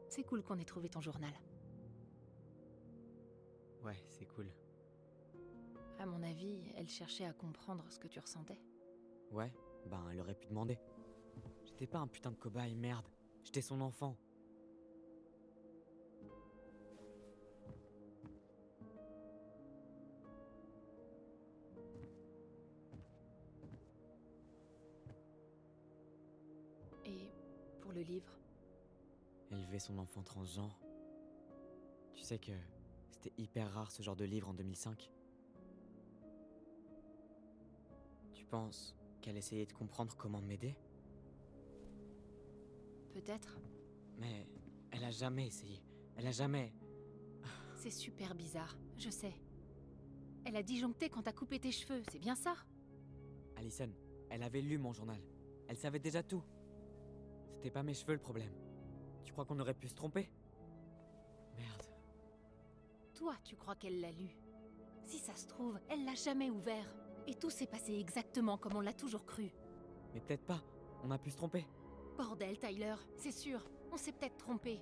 C'est cool qu'on ait trouvé ton journal. Ouais, c'est cool. À mon avis, elle cherchait à comprendre ce que tu ressentais. Ouais, ben elle aurait pu demander. J'étais pas un putain de cobaye, merde. J'étais son enfant. Et pour le livre, Élever son enfant transgenre. Tu sais que c'était hyper rare ce genre de livre en 2005. Tu penses qu'elle essayait de comprendre comment m'aider? peut-être. Mais elle a jamais essayé. Elle a jamais... C'est super bizarre, je sais. Elle a disjoncté quand t'as coupé tes cheveux, c'est bien ça? Allison, elle avait lu mon journal. Elle savait déjà tout. C'était pas mes cheveux le problème. Tu crois qu'on aurait pu se tromper? Merde. Toi, tu crois qu'elle l'a lu? Si ça se trouve, elle l'a jamais ouvert. Et tout s'est passé exactement comme on l'a toujours cru. Mais peut-être pas. On a pu se tromper. Bordel, Tyler, c'est sûr, on s'est peut-être trompé.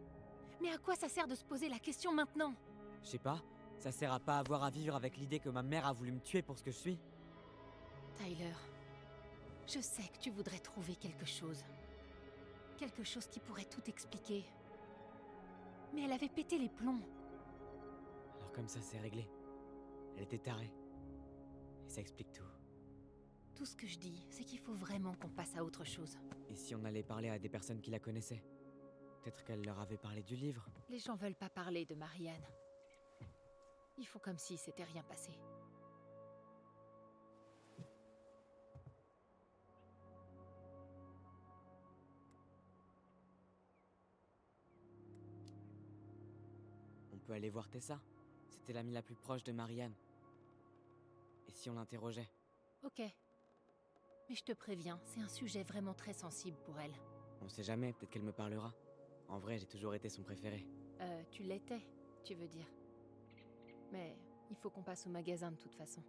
Mais à quoi ça sert de se poser la question maintenant? Je sais pas. Ça sert à pas avoir à vivre avec l'idée que ma mère a voulu me tuer pour ce que je suis. Tyler, je sais que tu voudrais trouver quelque chose. Quelque chose qui pourrait tout expliquer. Mais elle avait pété les plombs. Alors comme ça, c'est réglé. Elle était tarée. Et ça explique tout. Tout ce que je dis, c'est qu'il faut vraiment qu'on passe à autre chose. Et si on allait parler à des personnes qui la connaissaient? Peut-être qu'elle leur avait parlé du livre. Les gens veulent pas parler de Marianne. Ils font comme si c'était rien passé. On peut aller voir Tessa. C'était l'amie la plus proche de Marianne. Et si on l'interrogeait? Ok. Mais je te préviens, c'est un sujet vraiment très sensible pour elle. On sait jamais, peut-être qu'elle me parlera. En vrai, j'ai toujours été son préféré. Tu l'étais, tu veux dire. Mais il faut qu'on passe au magasin de toute façon.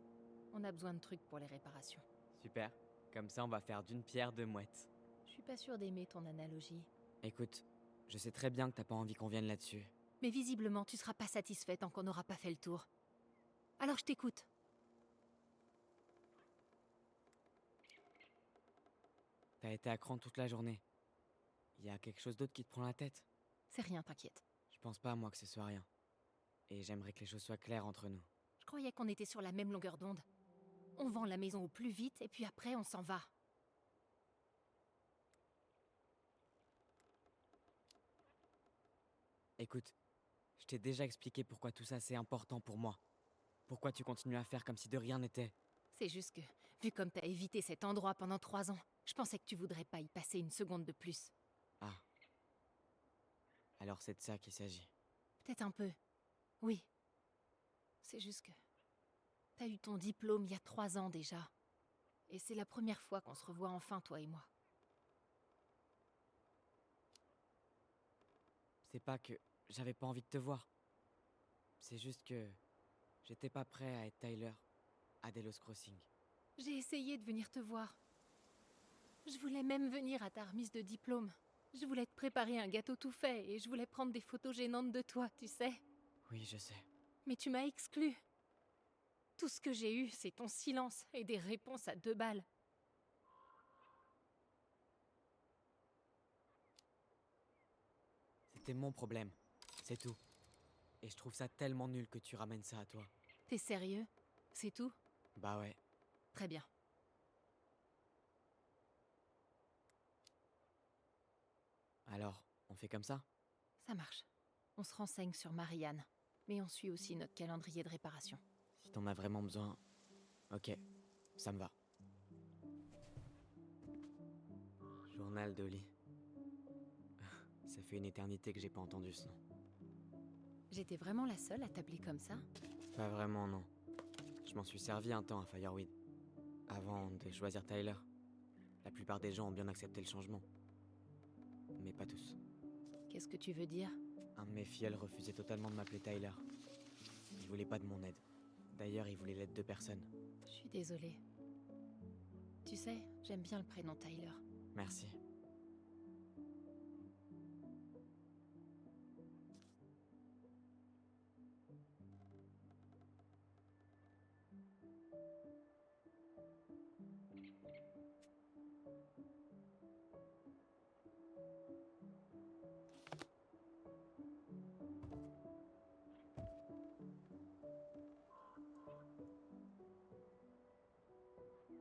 On a besoin de trucs pour les réparations. Super. Comme ça, on va faire d'une pierre deux mouettes. Je suis pas sûre d'aimer ton analogie. Écoute, je sais très bien que t'as pas envie qu'on vienne là-dessus. Mais visiblement, tu seras pas satisfait tant qu'on n'aura pas fait le tour. Alors je t'écoute. T'as été à cran toute la journée. Y a quelque chose d'autre qui te prend la tête? C'est rien, t'inquiète. Je pense pas, moi, que ce soit rien. Et j'aimerais que les choses soient claires entre nous. Je croyais qu'on était sur la même longueur d'onde. On vend la maison au plus vite et puis après on s'en va. Écoute, je t'ai déjà expliqué pourquoi tout ça c'est important pour moi. Pourquoi tu continues à faire comme si de rien n'était. C'est juste que, vu comme t'as évité cet endroit pendant 3 ans, je pensais que tu voudrais pas y passer une seconde de plus. Ah. Alors c'est de ça qu'il s'agit. Peut-être un peu. Oui. C'est juste que... T'as eu ton diplôme il y a 3 ans déjà. Et c'est la première fois qu'on se revoit enfin, toi et moi. C'est pas que j'avais pas envie de te voir. C'est juste que j'étais pas prêt à être Tyler à Delos Crossing. J'ai essayé de venir te voir. Je voulais même venir à ta remise de diplôme. Je voulais te préparer un gâteau tout fait et je voulais prendre des photos gênantes de toi, tu sais. Oui, je sais. Mais tu m'as exclue. Tout ce que j'ai eu, c'est ton silence et des réponses à 2 balles. C'était mon problème. C'est tout. Et je trouve ça tellement nul que tu ramènes ça à toi. T'es sérieux? C'est tout? Bah ouais. Très bien. Alors, on fait comme ça? Ça marche. On se renseigne sur Marianne. Mais on suit aussi notre calendrier de réparation. Si t'en as vraiment besoin... Ok, ça me va. Journal d'Oli. Ça fait une éternité que j'ai pas entendu ce nom. J'étais vraiment la seule à t'appeler comme ça? Pas vraiment, non. Je Je m'en suis servi un temps à Fireweed. Avant de choisir Tyler. La plupart des gens ont bien accepté le changement. Mais pas tous. Qu'est-ce que tu veux dire? Un de mes filleuls refusait totalement de m'appeler Tyler. Il voulait pas de mon aide. D'ailleurs, il voulait l'aide de personne. Je suis désolée. Tu sais, j'aime bien le prénom Tyler. Merci.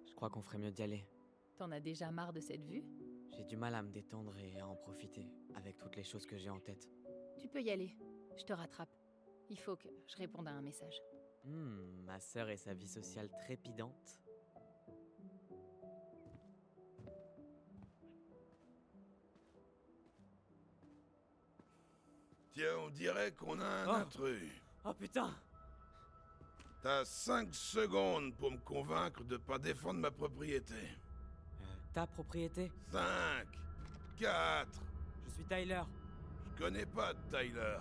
Je crois qu'on ferait mieux d'y aller. T'en as déjà marre de cette vue? J'ai du mal à me détendre et à en profiter, avec toutes les choses que j'ai en tête. Tu peux y aller. Je te rattrape. Il faut que je réponde à un message. Ma sœur et sa vie sociale trépidante. Tiens, on dirait qu'on a un Oh. intrus. Oh putain! T'as 5 secondes pour me convaincre de pas défendre ma propriété. Ta propriété? 5, 4, Je suis Tyler. je connais pas Tyler.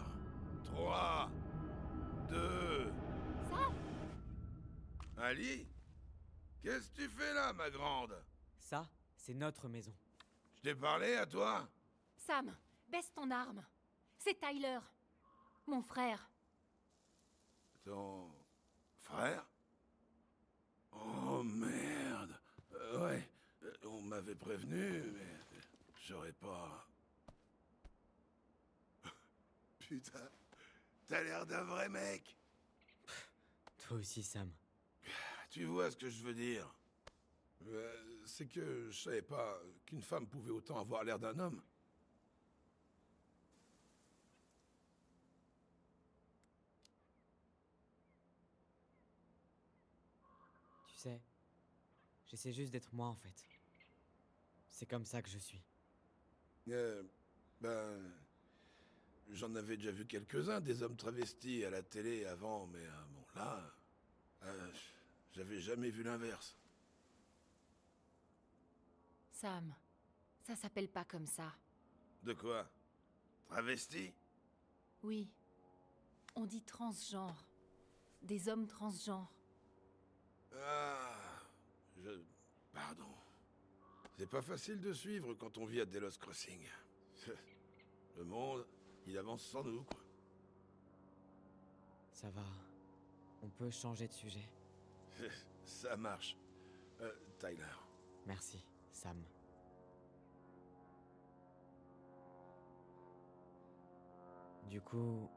3, 2... Sam! Ali? Qu'est-ce que tu fais là, ma grande? Ça, c'est notre maison. Je t'ai parlé à toi? Sam, baisse ton arme. C'est Tyler. Mon frère. Ton... frère? Oh merde. Ouais, on m'avait prévenu, mais j'aurais pas... Putain, t'as l'air d'un vrai mec. Toi aussi, Sam. Tu vois ce que je veux dire? C'est que je savais pas qu'une femme pouvait autant avoir l'air d'un homme. Tu sais, j'essaie juste d'être moi en fait. C'est comme ça que je suis. Ben... J'en avais déjà vu quelques-uns, des hommes travestis à la télé avant, mais bon, là... j'avais jamais vu l'inverse. Sam, ça s'appelle pas comme ça. De quoi? Travesti? Oui. On dit transgenre. Des hommes transgenres. Ah... Pardon. C'est pas facile de suivre quand on vit à Delos Crossing. Le monde, il avance sans nous, quoi. Ça va. On peut changer de sujet. Ça marche. Tyler. Merci, Sam. Du coup,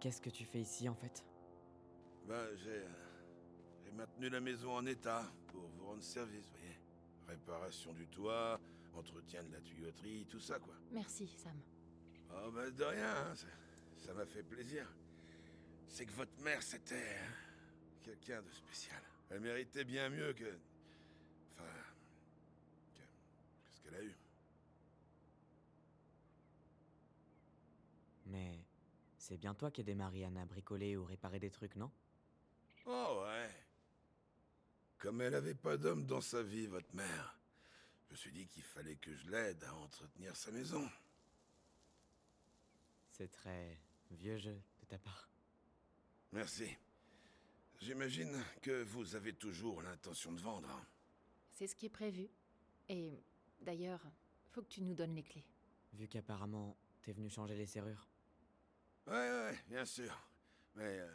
qu'est-ce que tu fais ici en fait? Ben, j'ai maintenu la maison en état pour vous rendre service, vous voyez. Réparation du toit, entretien de la tuyauterie, tout ça, quoi. Merci, Sam. Oh, ben de rien, hein, ça m'a fait plaisir. C'est que votre mère, c'était quelqu'un de spécial. Elle méritait bien mieux que... Enfin... que ce qu'elle a eu. Mais c'est bien toi qui aidais Marianne à bricoler ou réparer des trucs, non? Oh ouais. Comme elle avait pas d'homme dans sa vie, votre mère, je me suis dit qu'il fallait que je l'aide à entretenir sa maison. C'est très vieux jeu de ta part. Merci. J'imagine que vous avez toujours l'intention de vendre. Hein. C'est ce qui est prévu. Et d'ailleurs, faut que tu nous donnes les clés. Vu qu'apparemment, t'es venu changer les serrures. Ouais, bien sûr. Mais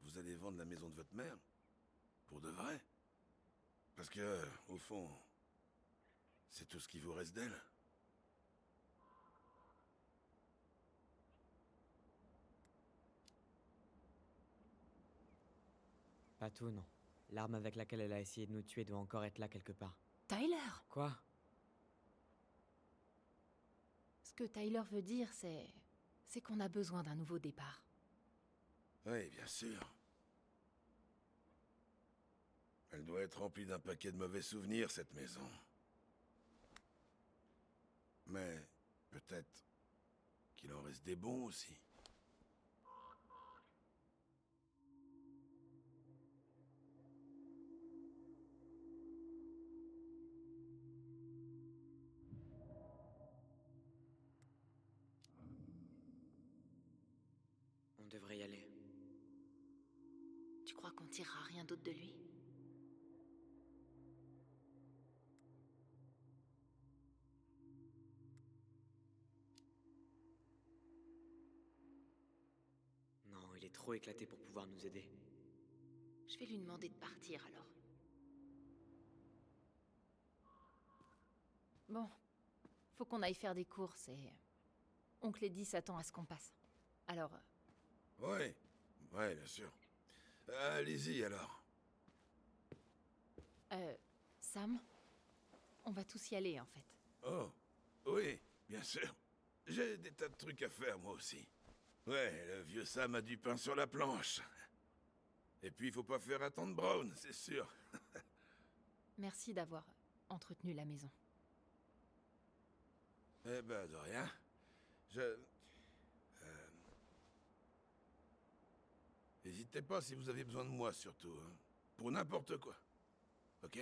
vous allez vendre la maison de votre mère? Pour de vrai? Parce que, au fond, c'est tout ce qui vous reste d'elle. Pas tout, non. L'arme avec laquelle elle a essayé de nous tuer doit encore être là quelque part. Tyler! Quoi? Ce que Tyler veut dire, c'est qu'on a besoin d'un nouveau départ. Oui, bien sûr. Elle doit être remplie d'un paquet de mauvais souvenirs, cette maison. Mais peut-être qu'il en reste des bons aussi. devrait y aller. Tu crois qu'on tirera rien d'autre de lui? Non, il est trop éclaté pour pouvoir nous aider. Je vais lui demander de partir alors. Bon, faut qu'on aille faire des courses et... Oncle Eddie s'attend à ce qu'on passe. Alors, Ouais, ouais, bien sûr. Allez-y alors. Sam, on va tous y aller en fait. Oh, oui, bien sûr. J'ai des tas de trucs à faire, moi aussi. Ouais, le vieux Sam a du pain sur la planche. Et puis, il faut pas faire attendre Brown, c'est sûr. Merci d'avoir entretenu la maison. Eh ben, de rien. Je... N'hésitez pas si vous avez besoin de moi, surtout. Hein. Pour n'importe quoi. Ok?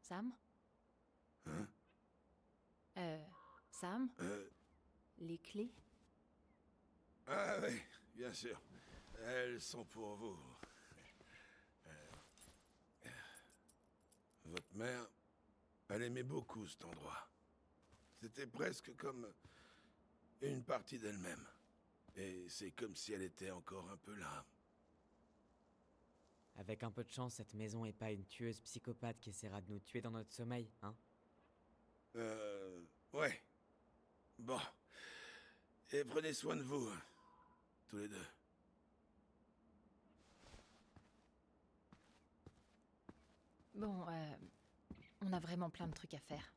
Sam? Hein? Sam? Les clés? Ah oui, bien sûr. Elles sont pour vous. Votre mère, elle aimait beaucoup cet endroit. C'était presque comme une partie d'elle-même. Et c'est comme si elle était encore un peu là. Avec un peu de chance, cette maison est pas une tueuse psychopathe qui essaiera de nous tuer dans notre sommeil, hein? Ouais. Bon. Et prenez soin de vous, hein, tous les deux. Bon, on a vraiment plein de trucs à faire.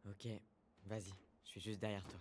Ok, vas-y, je suis juste derrière toi.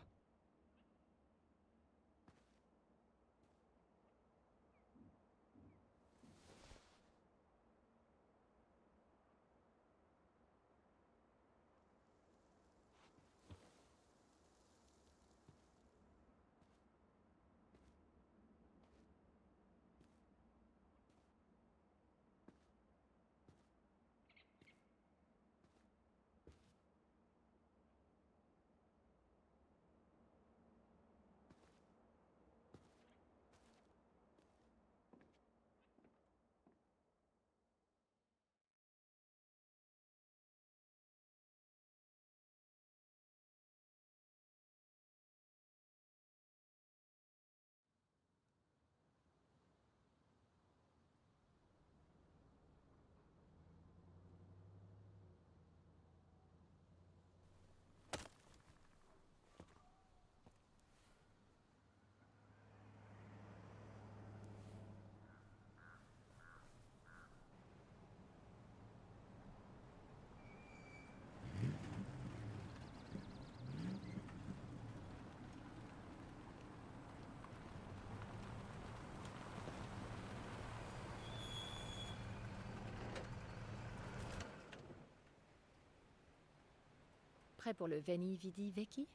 Prêt pour le Veni Vidi Vici?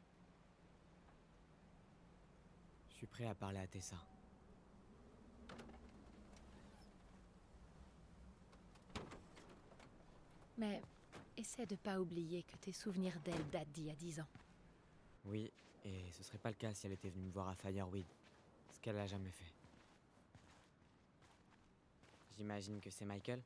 Je suis prêt à parler à Tessa. Mais essaie de pas oublier que tes souvenirs d'elle datent d'il y a 10 ans. Oui, et ce serait pas le cas si elle était venue me voir à Fireweed. Ce qu'elle a jamais fait. J'imagine que c'est Michael?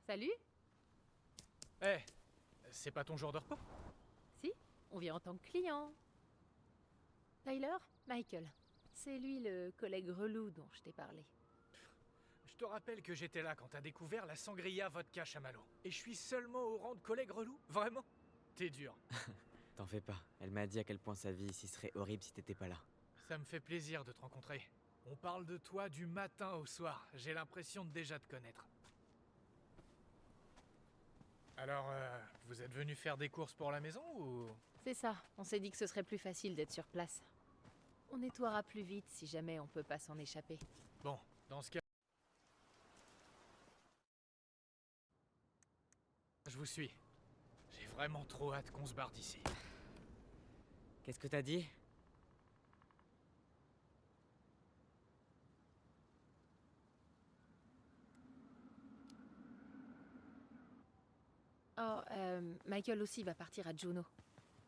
Salut? Eh, c'est pas ton jour de repos? Si, on vient en tant que client. Tyler? Michael. C'est lui le collègue relou dont je t'ai parlé. Je te rappelle que j'étais là quand t'as découvert la sangria vodka chamallow. Et je suis seulement au rang de collègue relou? Vraiment? T'es dur. T'en fais pas. Elle m'a dit à quel point sa vie ici serait horrible si t'étais pas là. Ça me fait plaisir de te rencontrer. On parle de toi du matin au soir. J'ai l'impression de déjà te connaître. Alors, vous êtes venu faire des courses pour la maison ou... C'est ça, on s'est dit que ce serait plus facile d'être sur place. On nettoiera plus vite si jamais on peut pas s'en échapper. Bon, dans ce cas... Je vous suis. J'ai vraiment trop hâte qu'on se barre d'ici. Qu'est-ce que t'as dit? Oh, Michael aussi va partir à Juneau.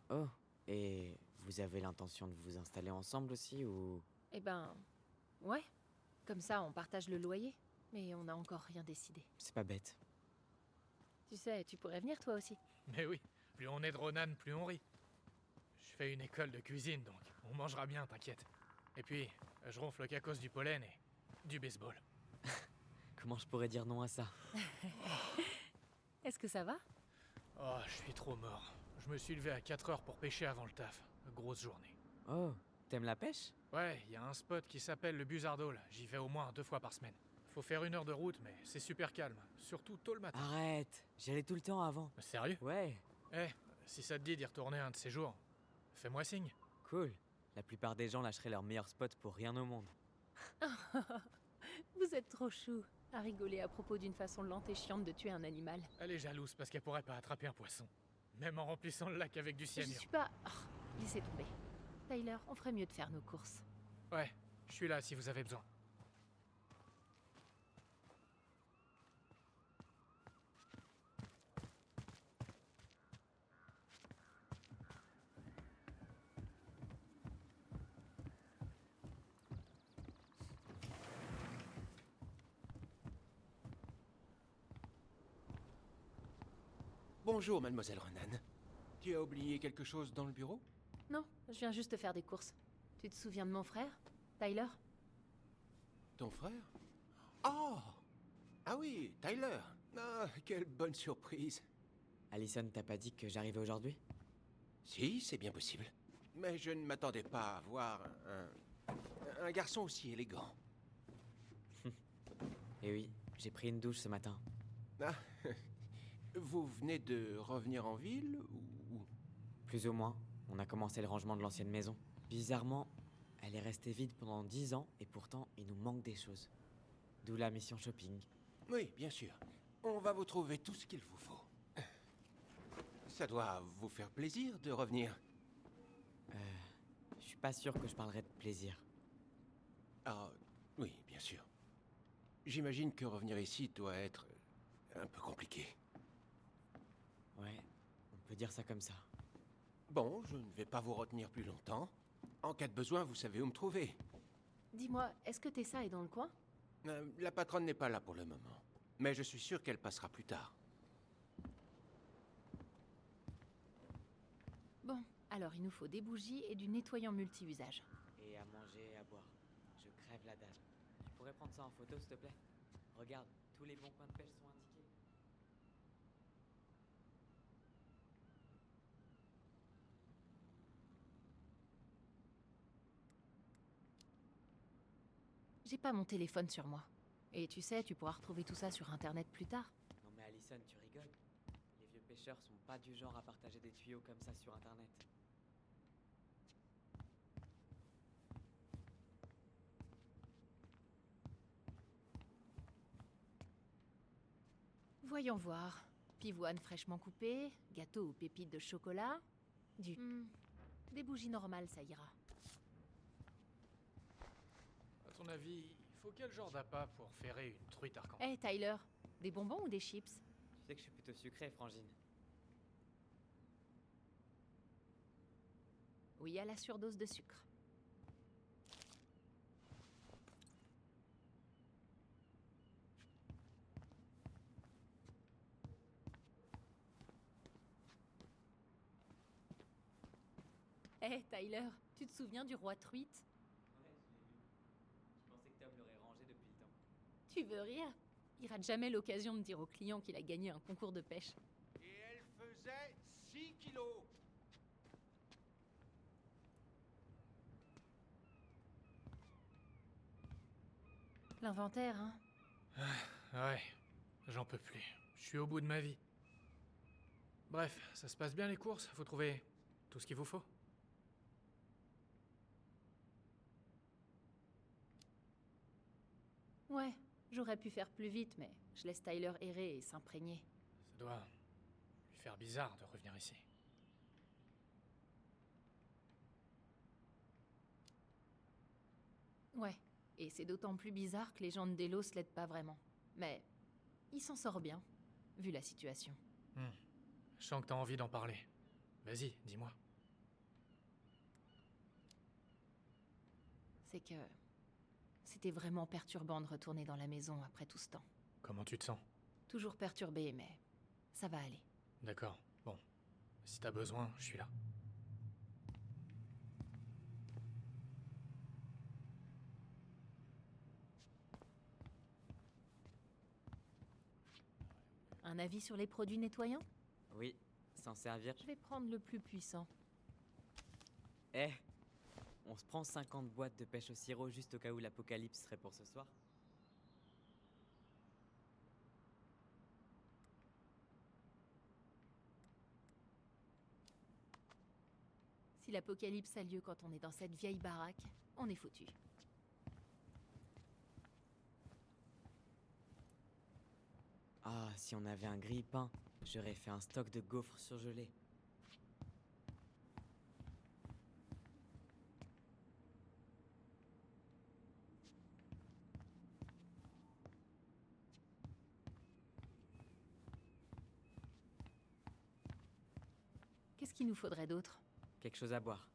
Oh, et vous avez l'intention de vous installer ensemble aussi ou... Eh ben, ouais. Comme ça, on partage le loyer. Mais on n'a encore rien décidé. C'est pas bête. Tu sais, tu pourrais venir toi aussi. Mais oui, plus on est de Ronan, plus on rit. Je fais une école de cuisine, donc on mangera bien, t'inquiète. Et puis, je ronfle qu'à cause du pollen et du baseball. Comment je pourrais dire non à ça? Est-ce que ça va? Oh, je suis trop mort. Je me suis levé à 4 heures pour pêcher avant le taf. Grosse journée. Oh, t'aimes la pêche? Ouais, y a un spot qui s'appelle le Buzzardole. J'y vais au moins 2 fois par semaine. Faut faire 1 heure de route, mais c'est super calme. Surtout tôt le matin. Arrête, j'y allais tout le temps avant. Sérieux? Ouais, Eh, si ça te dit d'y retourner un de ces jours, fais-moi signe. cool. La plupart des gens lâcheraient leur meilleur spot pour rien au monde. Vous êtes trop chou à rigoler à propos d'une façon lente et chiante de tuer un animal. Elle est jalouse parce qu'elle pourrait pas attraper un poisson. Même en remplissant le lac avec du Je cyanure. suis pas... Oh, laissez tomber. Tyler, on ferait mieux de faire nos courses. Ouais, je suis là si vous avez besoin. Bonjour, mademoiselle Ronan. Tu as oublié quelque chose dans le bureau? Non, je viens juste faire des courses. Tu te souviens de mon frère, Tyler? Ton frère? Oh! Ah oui, Tyler. Ah, quelle bonne surprise. Allison, t'as pas dit que j'arrivais aujourd'hui? Si, c'est bien possible. Mais je ne m'attendais pas à voir un garçon aussi élégant. Eh oui, j'ai pris une douche ce matin. Ah, vous venez de revenir en ville ou... Plus ou moins, on a commencé le rangement de l'ancienne maison. Bizarrement, elle est restée vide pendant 10 ans et pourtant il nous manque des choses. D'où la mission shopping. Oui, bien sûr. On va vous trouver tout ce qu'il vous faut. Ça doit vous faire plaisir de revenir. Je suis pas sûr que je parlerai de plaisir. Ah, oui, bien sûr. J'imagine que revenir ici doit être un peu compliqué. Ouais, on peut dire ça comme ça. Bon, je ne vais pas vous retenir plus longtemps. En cas de besoin, vous savez où me trouver. Dis-moi, est-ce que Tessa est dans le coin? La patronne n'est pas là pour le moment. Mais je suis sûr qu'elle passera plus tard. Bon, alors il nous faut des bougies et du nettoyant multi-usage. Et à manger et à boire. Je crève la dalle. Tu pourrais prendre ça en photo, s'il te plaît? Regarde, tous les bons coins de pêche sont indiqués. J'ai pas mon téléphone sur moi. Et tu sais, tu pourras retrouver tout ça sur Internet plus tard. Non mais Allison, tu rigoles. Les vieux pêcheurs sont pas du genre à partager des tuyaux comme ça sur Internet. Voyons voir. Pivoine fraîchement coupée, gâteau aux pépites de chocolat, des bougies normales, ça ira. À ton avis, il faut quel genre d'appât pour ferrer une truite arc-en? Eh Tyler, des bonbons ou des chips? Tu sais que je suis plutôt sucré, Frangine. Oui, à la surdose de sucre. Eh Tyler, tu te souviens du roi truite? Ouais, je l'ai vu. Je pensais que Tom l'aurait rangé depuis le temps. Tu veux rire? Il rate jamais l'occasion de dire au client qu'il a gagné un concours de pêche. Et elle faisait 6 kilos. L'inventaire, hein? Ouais, j'en peux plus. Je suis au bout de ma vie. Bref, ça se passe bien les courses? Faut trouver tout ce qu'il vous faut? Ouais, j'aurais pu faire plus vite, mais je laisse Tyler errer et s'imprégner. Ça doit lui faire bizarre de revenir ici. Ouais, et c'est d'autant plus bizarre que les gens de Delos l'aident pas vraiment. Mais il s'en sort bien, vu la situation. Je sens que t'as envie d'en parler. Vas-y, dis-moi. C'est que... C'était vraiment perturbant de retourner dans la maison après tout ce temps. Comment tu te sens? Toujours perturbé, mais ça va aller. D'accord, bon. Si t'as besoin, je suis là. Un avis sur les produits nettoyants? Oui, s'en servir. Je vais prendre le plus puissant. Eh, on se prend 50 boîtes de pêche au sirop juste au cas où l'apocalypse serait pour ce soir? Si l'apocalypse a lieu quand on est dans cette vieille baraque, on est foutu. Ah, si on avait un grille-pain, j'aurais fait un stock de gaufres surgelés. Qu'est-ce qu'il nous faudrait d'autre? Quelque chose à boire.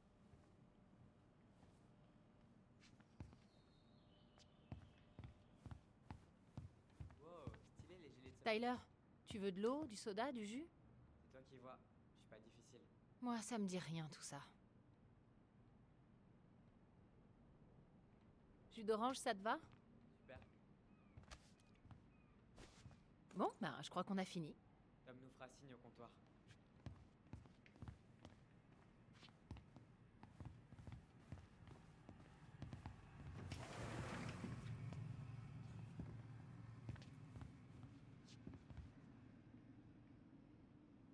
Wow, stylé les gilets de soleil. Tyler, tu veux de l'eau, du soda, du jus? C'est toi qui vois, je suis pas difficile. Moi, ça me dit rien tout ça. Jus d'orange, ça te va? Super. Bon, ben, je crois qu'on a fini. Tom nous fera signe au comptoir.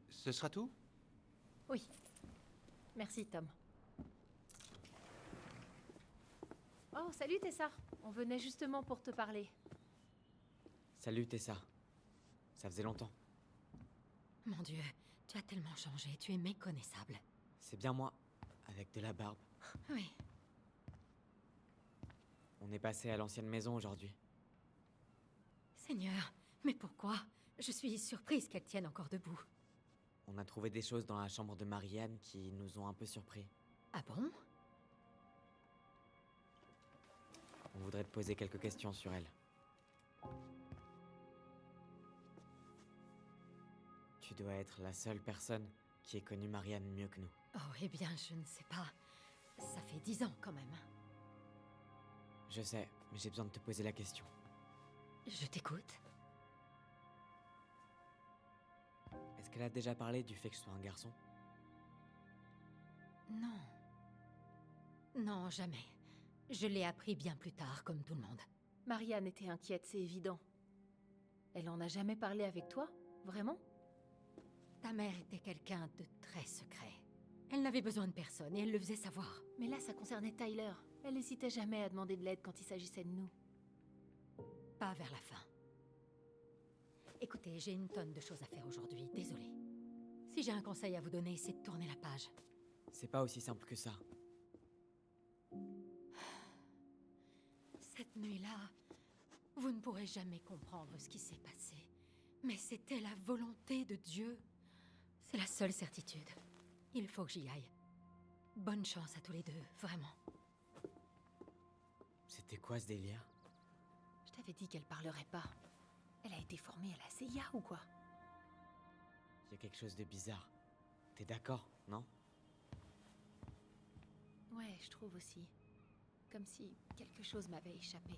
Ce sera tout? Oui. Merci, Tom. Oh, salut Tessa. On venait justement pour te parler. Salut Tessa. Ça faisait longtemps. Mon Dieu, tu as tellement changé, tu es méconnaissable. C'est bien moi, avec de la barbe. Oui, On est passé à l'ancienne maison aujourd'hui. Seigneur, mais pourquoi? Je suis surprise qu'elle tienne encore debout. On a trouvé des choses dans la chambre de Marianne qui nous ont un peu surpris. Ah bon? On voudrait te poser quelques questions sur elle. Tu dois être la seule personne qui ait connu Marianne mieux que nous. Oh, eh bien, je ne sais pas. Ça fait 10 ans quand même. Je sais, mais j'ai besoin de te poser la question. Je t'écoute. Est-ce qu'elle a déjà parlé du fait que je sois un garçon? Non. Non, jamais. Je l'ai appris bien plus tard, comme tout le monde. Marianne était inquiète, c'est évident. Elle en a jamais parlé avec toi? Vraiment? Ta mère était quelqu'un de très secret. Elle n'avait besoin de personne et elle le faisait savoir. Mais là, ça concernait Tyler. Elle n'hésitait jamais à demander de l'aide quand il s'agissait de nous. Pas vers la fin. Écoutez, j'ai une tonne de choses à faire aujourd'hui, désolée. Si j'ai un conseil à vous donner, c'est de tourner la page. C'est pas aussi simple que ça. Cette nuit-là, vous ne pourrez jamais comprendre ce qui s'est passé. Mais c'était la volonté de Dieu. C'est la seule certitude. Il faut que j'y aille. Bonne chance à tous les deux, vraiment. C'était quoi ce délire? Je t'avais dit qu'elle parlerait pas. Elle a été formée à la CIA ou quoi? Il y a quelque chose de bizarre. T'es d'accord, non? Ouais, je trouve aussi. Comme si quelque chose m'avait échappé.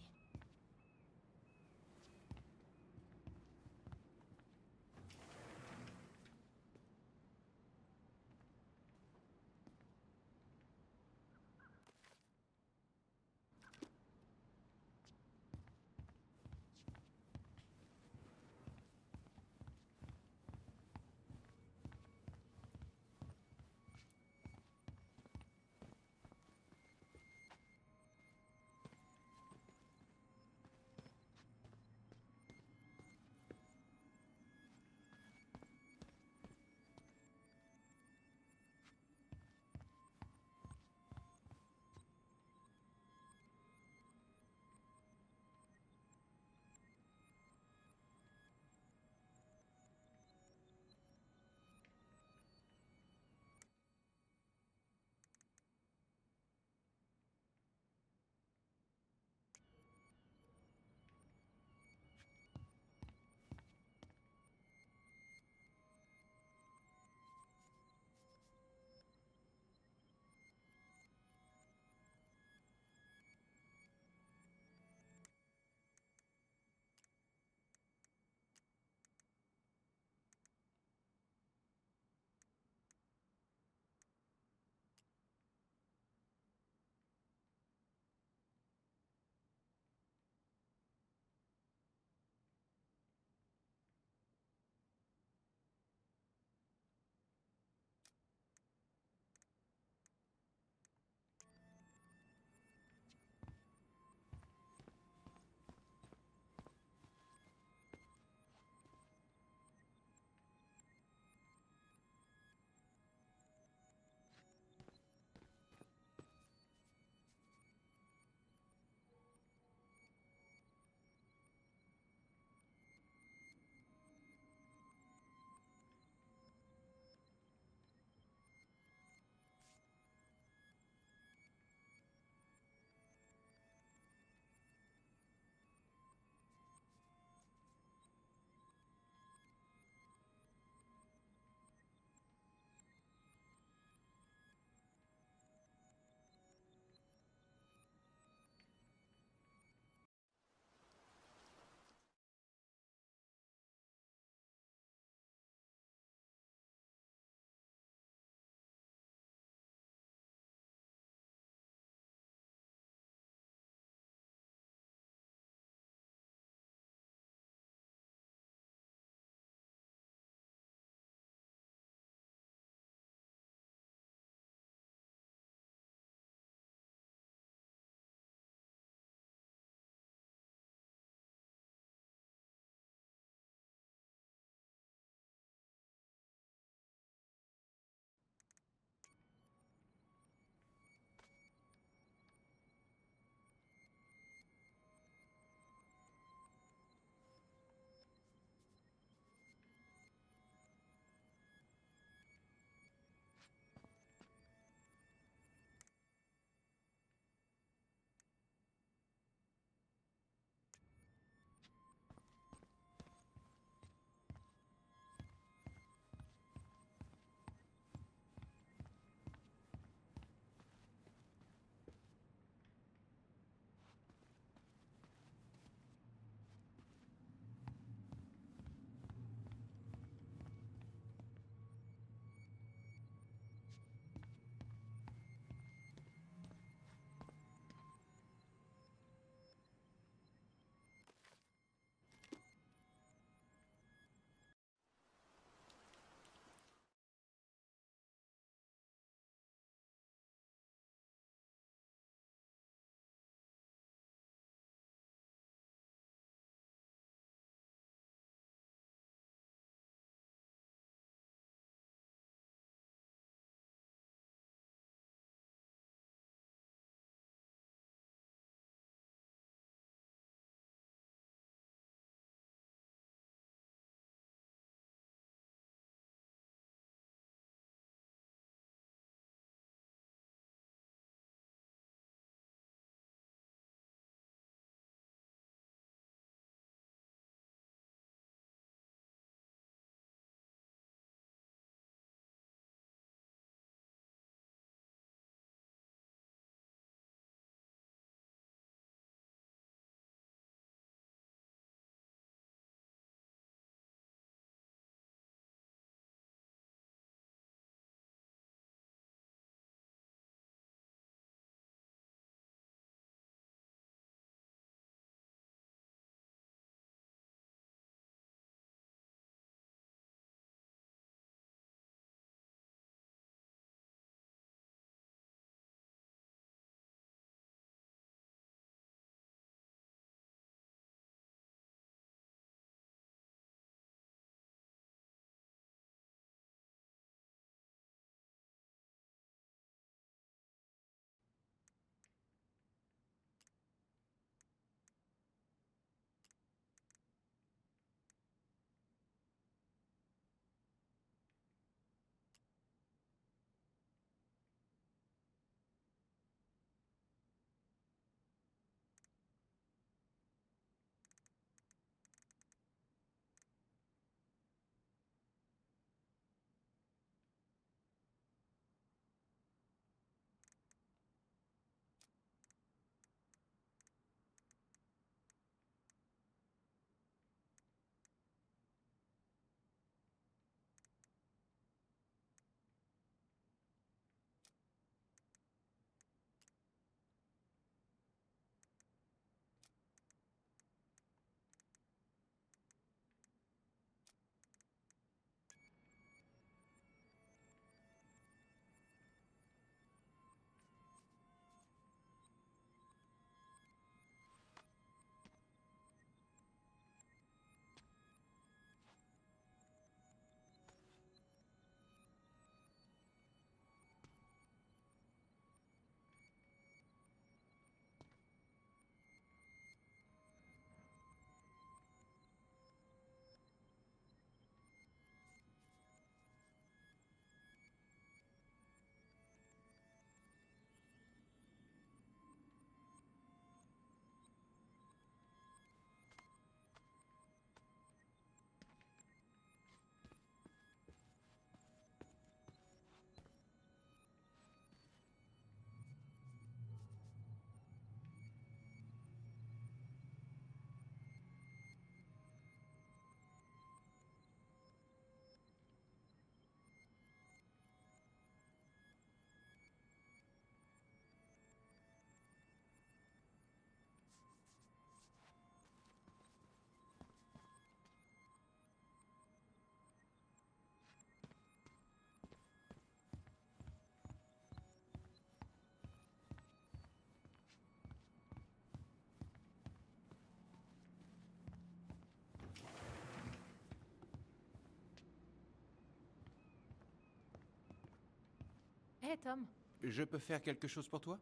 prêt, Tom. Je peux faire quelque chose pour toi?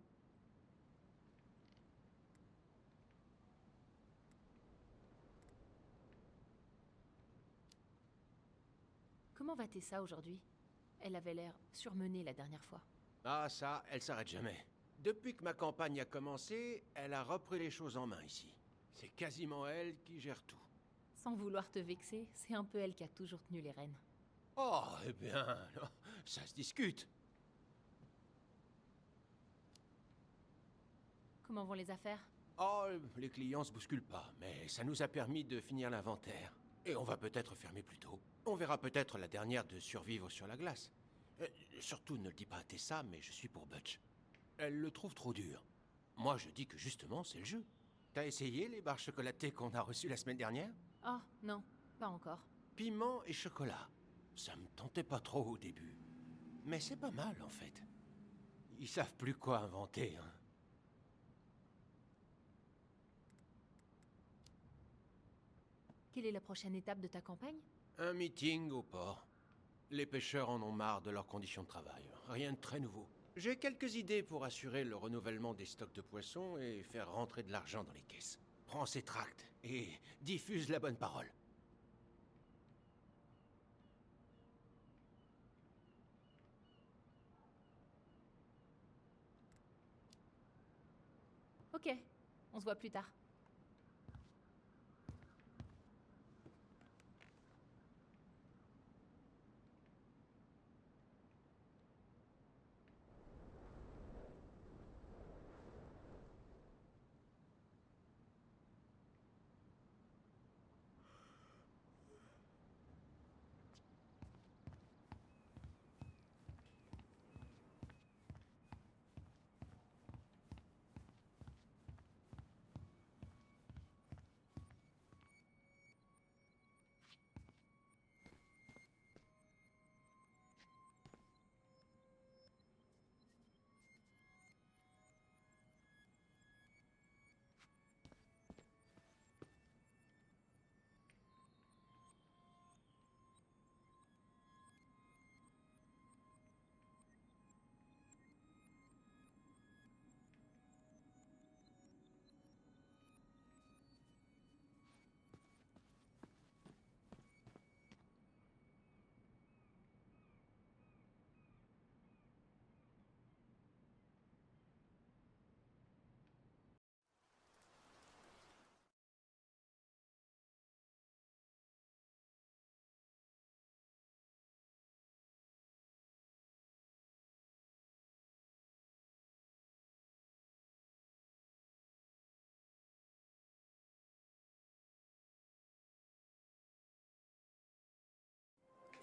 Comment va Tessa aujourd'hui? Elle avait l'air surmenée la dernière fois. Ah ça, elle s'arrête jamais. Depuis que ma campagne a commencé, elle a repris les choses en main ici. C'est quasiment elle qui gère tout. Sans vouloir te vexer, c'est un peu elle qui a toujours tenu les rênes. Oh, eh bien, non, ça se discute. Comment vont les affaires? Oh, les clients se bousculent pas, mais ça nous a permis de finir l'inventaire. Et on va peut-être fermer plus tôt. On verra peut-être la dernière de survivre sur la glace. Surtout ne le dis pas à Tessa, mais je suis pour Butch. Elle le trouve trop dur. Moi, je dis que justement, c'est le jeu. T'as essayé les barres chocolatées qu'on a reçues la semaine dernière? Oh, non, pas encore. Piment et chocolat. Ça me tentait pas trop au début. Mais c'est pas mal, en fait. Ils savent plus quoi inventer, hein. Quelle est la prochaine étape de ta campagne? Un meeting au port. Les pêcheurs en ont marre de leurs conditions de travail. Rien de très nouveau. J'ai quelques idées pour assurer le renouvellement des stocks de poissons et faire rentrer de l'argent dans les caisses. Prends ces tracts et diffuse la bonne parole. Ok, on se voit plus tard.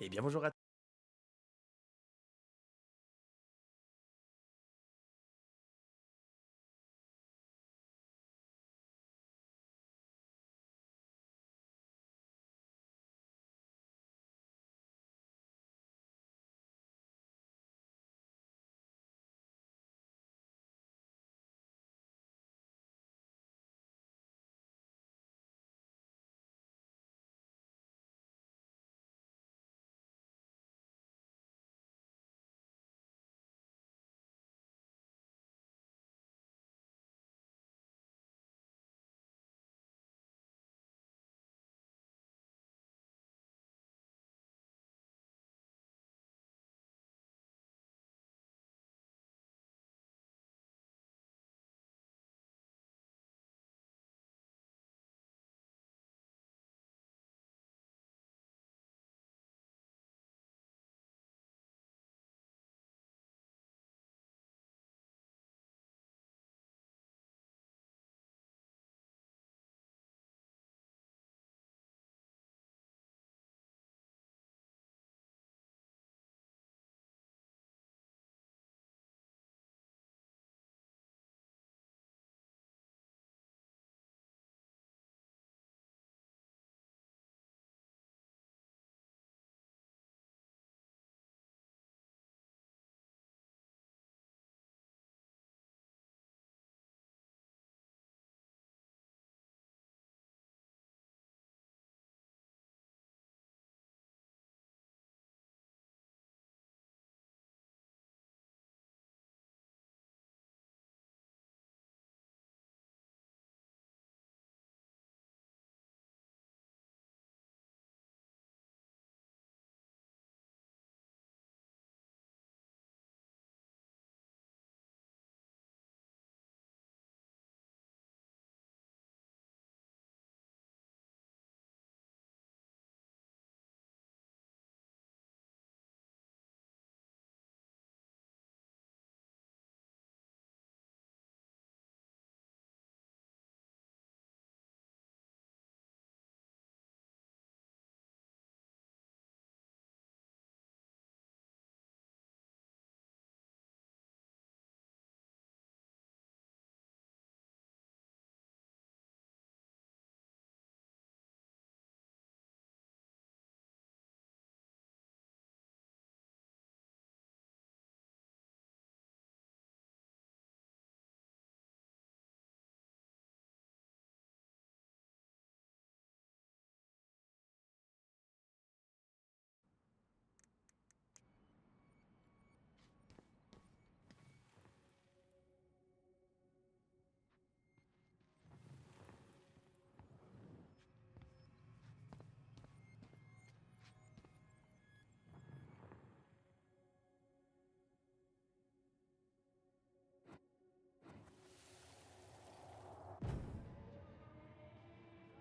Eh bien bonjour à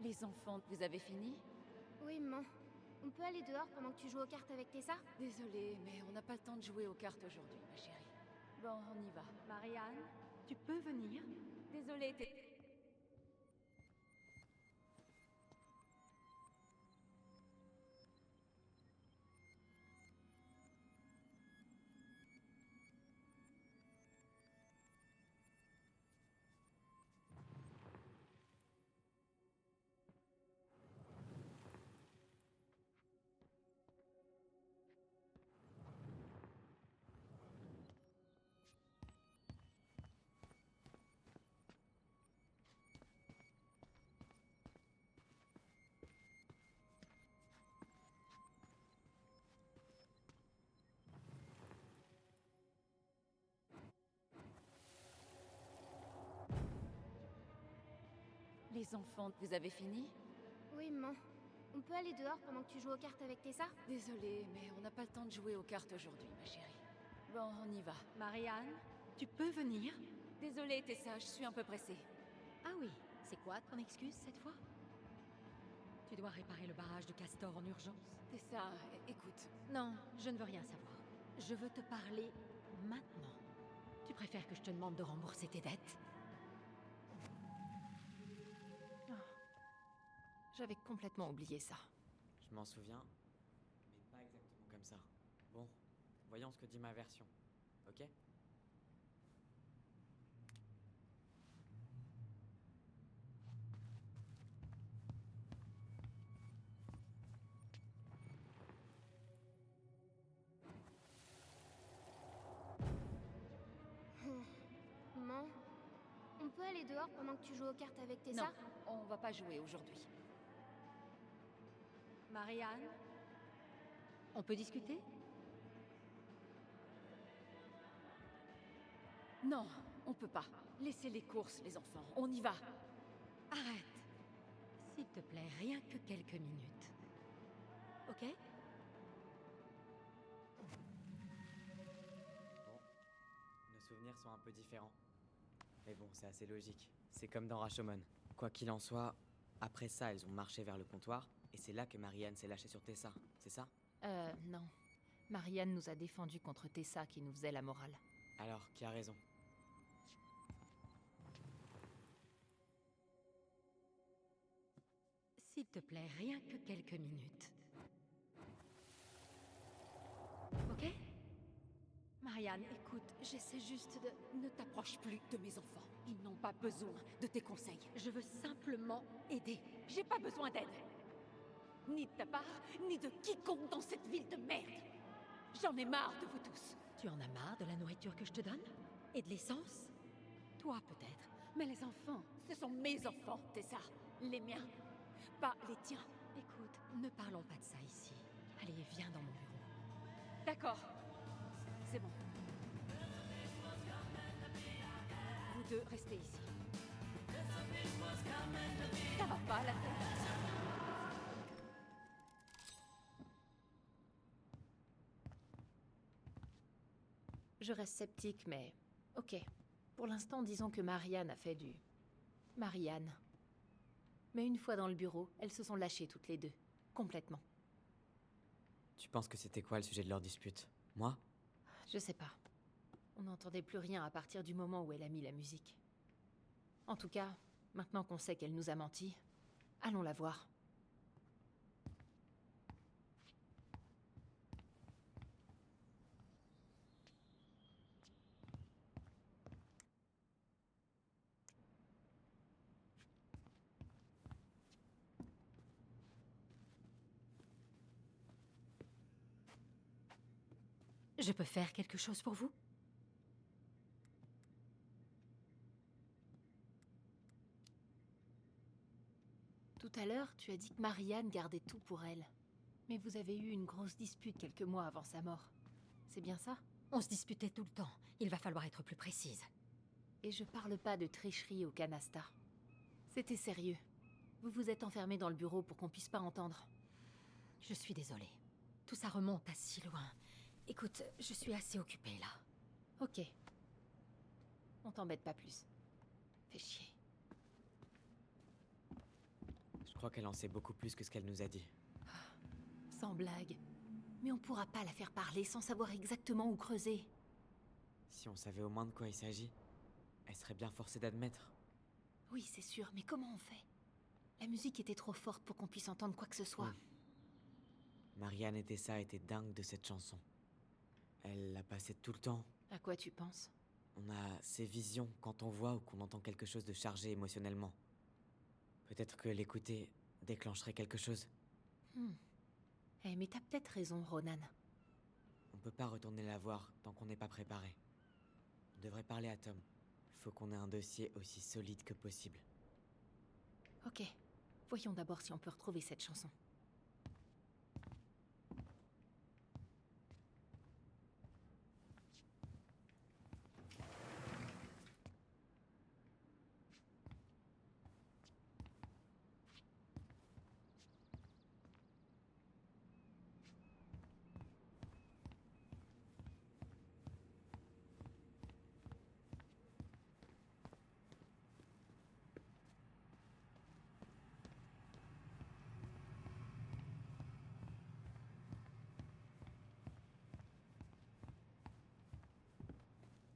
Les enfants, vous avez fini? Oui, maman. On peut aller dehors pendant que tu joues aux cartes avec Tessa? Désolée, mais on n'a pas le temps de jouer aux cartes aujourd'hui, ma chérie. Bon, on y va. Marianne, tu peux venir? Désolée, t'es... Les enfants, vous avez fini? Oui, maman. On peut aller dehors pendant que tu joues aux cartes avec Tessa? Désolée, mais on n'a pas le temps de jouer aux cartes aujourd'hui, ma chérie. Bon, on y va. Marianne, tu peux venir? Désolée, Tessa, je suis un peu pressée. Ah oui, c'est quoi ton excuse cette fois? Tu dois réparer le barrage de Castor en urgence? Tessa, écoute. Non, je ne veux rien savoir. Je veux te parler maintenant. Tu préfères que je te demande de rembourser tes dettes? J'avais complètement oublié ça. Je m'en souviens, mais pas exactement comme ça. Bon, voyons ce que dit ma version, ok? Maman, on peut aller dehors pendant que tu joues aux cartes avec Tessa? Non, on va pas jouer aujourd'hui. Marianne, on peut discuter? Non, on peut pas. Laissez les courses, les enfants. On y va. Arrête. S'il te plaît, rien que quelques minutes. Ok? Bon, nos souvenirs sont un peu différents. Mais bon, c'est assez logique. C'est comme dans Rashomon. Quoi qu'il en soit, après ça, elles ont marché vers le comptoir, et c'est là que Marianne s'est lâchée sur Tessa, c'est ça? Non. Marianne nous a défendus contre Tessa qui nous faisait la morale. Alors, qui a raison? S'il te plaît, rien que quelques minutes. Ok? Marianne, écoute, j'essaie juste de... Ne t'approche plus de mes enfants. Ils n'ont pas besoin de tes conseils. Je veux simplement aider. J'ai pas besoin d'aide. Ni de ta part, ni de quiconque dans cette ville de merde. J'en ai marre de vous tous. Tu en as marre de la nourriture que je te donne? Et de l'essence? Toi peut-être, mais les enfants... Ce sont mes enfants, Tessa. Les miens. Pas les tiens. Écoute, ne parlons pas de ça ici. Allez, viens dans mon bureau. D'accord. C'est bon. Vous deux, restez ici. Ça va pas, la tête? Je reste sceptique, mais... Ok. Pour l'instant, disons que Marianne a fait du... Marianne. Mais une fois dans le bureau, elles se sont lâchées toutes les deux. Complètement. Tu penses que c'était quoi le sujet de leur dispute? Moi? Je sais pas. On n'entendait plus rien à partir du moment où elle a mis la musique. En tout cas, maintenant qu'on sait qu'elle nous a menti, allons la voir. Je peux faire quelque chose pour vous? Tout à l'heure, tu as dit que Marianne gardait tout pour elle. Mais vous avez eu une grosse dispute quelques mois avant sa mort. C'est bien ça? On se disputait tout le temps. Il va falloir être plus précise. Et je parle pas de tricherie au canasta. C'était sérieux. Vous vous êtes enfermés dans le bureau pour qu'on puisse pas entendre. Je suis désolée. Tout ça remonte à si loin. Écoute, je suis assez occupée là. Ok. On t'embête pas plus. Fais chier. Je crois qu'elle en sait beaucoup plus que ce qu'elle nous a dit. Sans blague. Mais on pourra pas la faire parler sans savoir exactement où creuser. Si on savait au moins de quoi il s'agit, elle serait bien forcée d'admettre. Oui, c'est sûr, mais comment on fait? La musique était trop forte pour qu'on puisse entendre quoi que ce soit. Marianne et Tessa étaient dingues de cette chanson. Elle la passait tout le temps. À quoi tu penses? On a ces visions quand on voit ou qu'on entend quelque chose de chargé émotionnellement. Peut-être que l'écouter déclencherait quelque chose. Eh, mais t'as peut-être raison, Ronan. On peut pas retourner la voir tant qu'on n'est pas préparé. On devrait parler à Tom. Faut qu'on ait un dossier aussi solide que possible. Ok. Voyons d'abord si on peut retrouver cette chanson.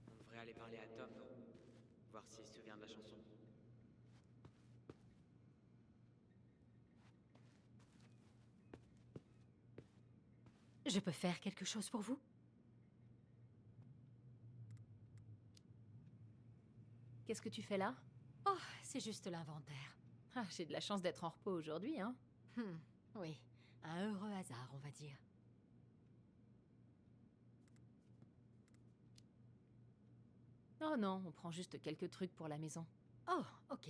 On devrait aller parler à Tom, non? Voir s'il se souvient de la chanson. Je peux faire quelque chose pour vous? Qu'est-ce que tu fais là? Oh, c'est juste l'inventaire. Ah, j'ai de la chance d'être en repos aujourd'hui, hein. Oui, un heureux hasard, on va dire. Oh non, on prend juste quelques trucs pour la maison. Oh, ok.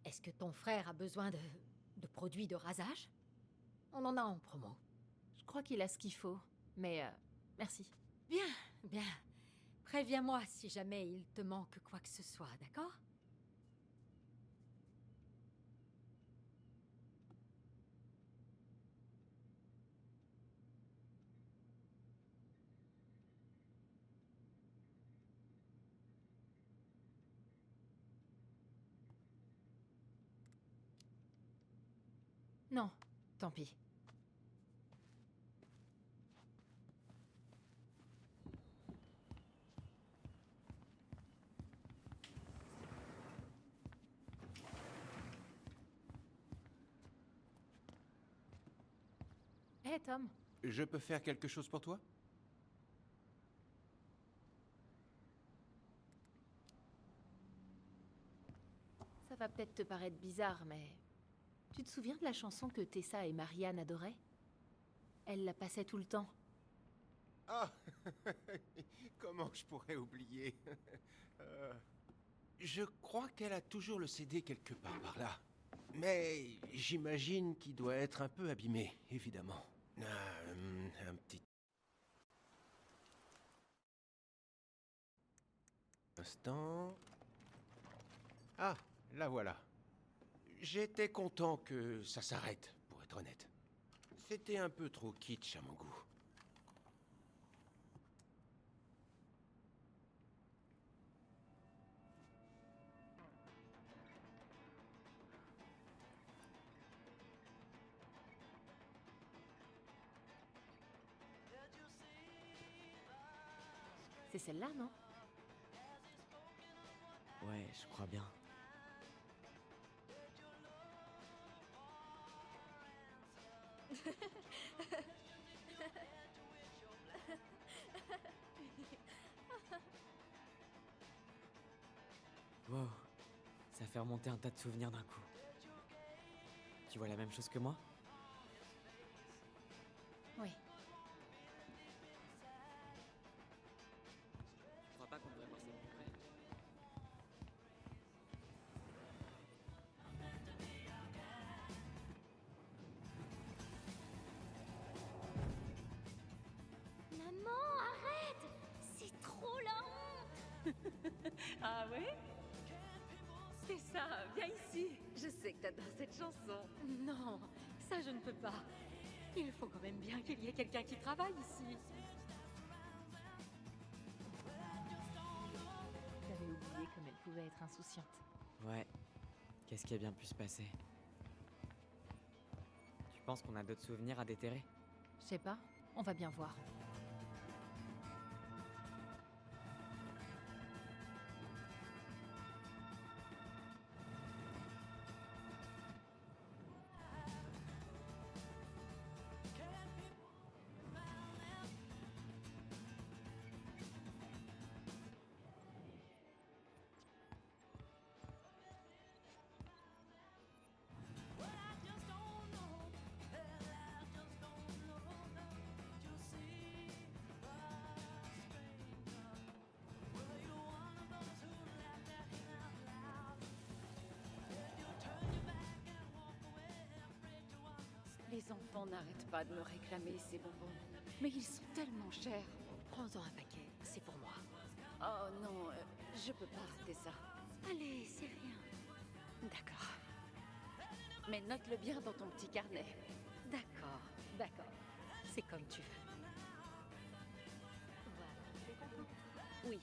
Est-ce que ton frère a besoin de produits de rasage? On en a en promo. Je crois qu'il a ce qu'il faut, mais merci. Bien, bien. Préviens-moi si jamais il te manque quoi que ce soit, d'accord? Non, tant pis. Hé, Tom. Je peux faire quelque chose pour toi? Ça va peut-être te paraître bizarre, mais... Tu te souviens de la chanson que Tessa et Marianne adoraient? Elle la passait tout le temps. Ah, comment je pourrais oublier? Je crois qu'elle a toujours le CD quelque part par là. Mais j'imagine qu'il doit être un peu abîmé, évidemment. Un petit instant. Ah, la voilà. J'étais content que ça s'arrête, pour être honnête. C'était un peu trop kitsch à mon goût. C'est celle-là, non? Ouais, je crois bien. Wow, ça fait remonter un tas de souvenirs d'un coup. Tu vois la même chose que moi? Oui. Tu crois pas qu'on devrait voir ça de plus près? Maman, arrête! C'est trop la honte! Ah ouais? C'est ça, viens ici. Je sais que t'adores cette chanson. Non, ça je ne peux pas. Il faut quand même bien qu'il y ait quelqu'un qui travaille ici. J'avais oublié comme elle pouvait être insouciante. Ouais. Qu'est-ce qui a bien pu se passer? penses qu'on a d'autres souvenirs à déterrer? Je sais pas, on va bien voir. Les enfants n'arrêtent pas de me réclamer ces bonbons. Mais ils sont tellement chers. Prends-en un paquet, c'est pour moi. Oh non, je peux pas rater ça. Allez, c'est rien. D'accord. Mais note-le bien dans ton petit carnet. D'accord, d'accord. C'est comme tu veux. Voilà, t'es content? Oui.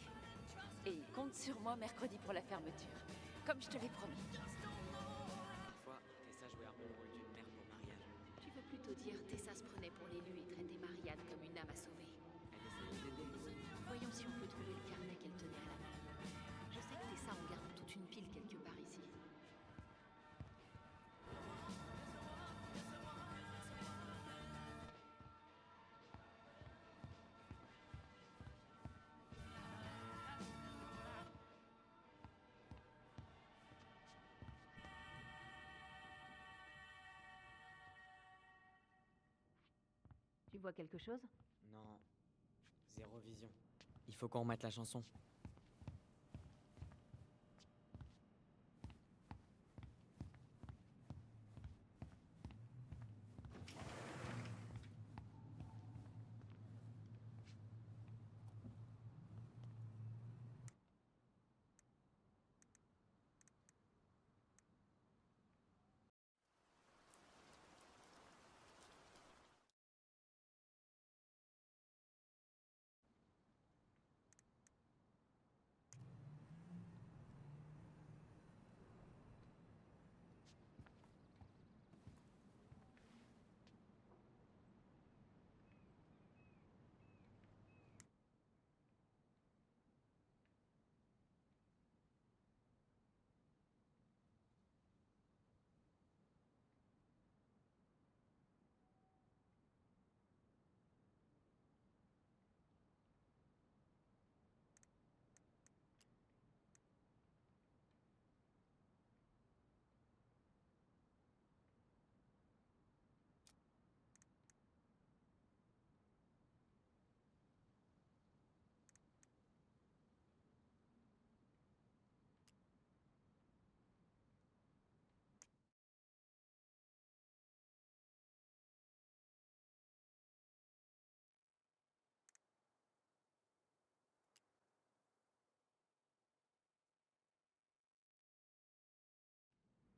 Et compte sur moi mercredi pour la fermeture. Comme je te l'ai promis. Parfois, Tessa jouait un peu le rôle d'une mère pour Marianne. Tu veux plutôt dire Tessa se prenait pour l'élu et traitait Marianne comme une âme à sauver. Elle essayait d'aider. Voyons si on peut trouver le carnet qu'elle tenait à la main. Je sais que Tessa en garde toute une pile quelque part ici. Tu vois quelque chose? Non, zéro vision. Il faut qu'on remette la chanson.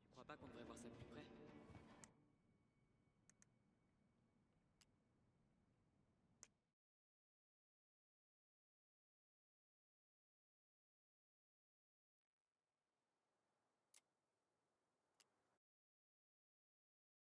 Tu crois pas qu'on devrait voir